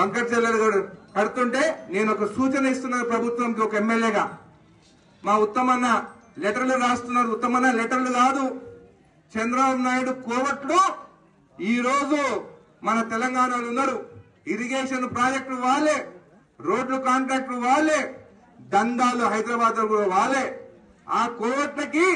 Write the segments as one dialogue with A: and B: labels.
A: Bunker చెల్లెలు కడుతుంటే నేను ఒక సూచన ఇస్తున్నాను ప్రభుత్వంకి, ఒక ఎమ్మెల్యేగా. మా ఉత్తమన్న లెటర్లు రాస్తున్నారు. ఉత్తమన్న లెటర్లు కాదు, చంద్రబాబు నాయుడు కోవట్లు ఈ రోజు మన తెలంగాణలో ఉన్నారు. ఇరిగేషన్ ప్రాజెక్టు వాళ్ళే, రోడ్లు కాంట్రాక్టు వాళ్ళే, దందాలు హైదరాబాద్ కూడా వాళ్ళే. ఆ కోవట్లకి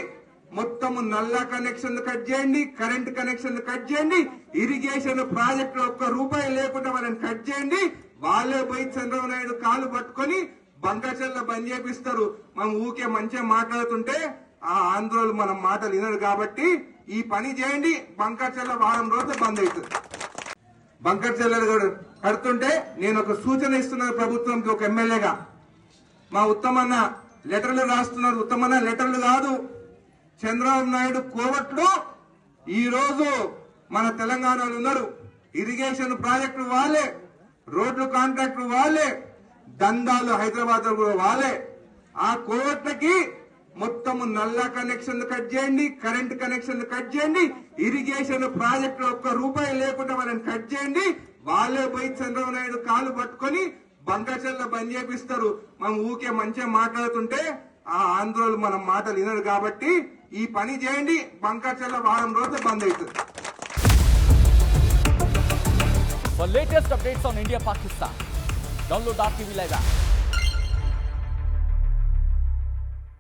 A: మొత్తము నల్ల కనెక్షన్లు కట్ చేయండి, కరెంట్ కనెక్షన్లు కట్ చేయండి, ఇరిగేషన్ ప్రాజెక్టు ఒక్క రూపాయి లేకుండా వాళ్ళని కట్ చేయండి. వాళ్ళే పోయి చంద్రబాబు నాయుడు కాలు పట్టుకొని బంకచెల్ల బంద్ చేపిస్తారు. మనం ఊకే మంచిగా మాట్లాడుతుంటే ఆ ఆంధ్రోలు మనం మాటలు వినరు. కాబట్టి ఈ పని చేయండి, బంకచెల్ల వారం రోజులు బంద్ అవుతుంది. బంకర్ చెల్లెలు కడుతుంటే నేను ఒక సూచన ఇస్తున్నాను ప్రభుత్వంకి, ఒక ఎమ్మెల్యేగా. మా ఉత్తమన్న లెటర్లు రాస్తున్నారు. ఉత్తమన్న లెటర్లు కాదు, చంద్రబాబు నాయుడు కోవట్లు ఈ రోజు మన తెలంగాణలో ఉన్నారు. ఇరిగేషన్ ప్రాజెక్టు వాళ్ళే, రోడ్లు కాంట్రాక్టు వాళ్ళే, దందాలు హైదరాబాద్ కూడా వాళ్ళే. ఆ కోవట్లకి మొత్తము నల్ల కనెక్షన్లు కట్ చేయండి, కరెంట్ కనెక్షన్లు కట్ చేయండి, ఇరిగేషన్ ప్రాజెక్టు ఒక్క రూపాయి లేకుండా వాళ్ళని కట్ చేయండి. వాళ్ళే పోయి చంద్రబాబు నాయుడు కాలు పట్టుకొని బంకచెల్ల బంద్ చేపిస్తారు. మనం ఊకే మంచిగా మాట్లాడుతుంటే ఆ ఆంధ్రోలు మనం మాటలు వినరు. కాబట్టి ఈ పని చేయండి, బంకచెల్ల వారం రోజులు బంద్ అవుతుంది.
B: For latest updates on India Pakistan, download our TV Live app.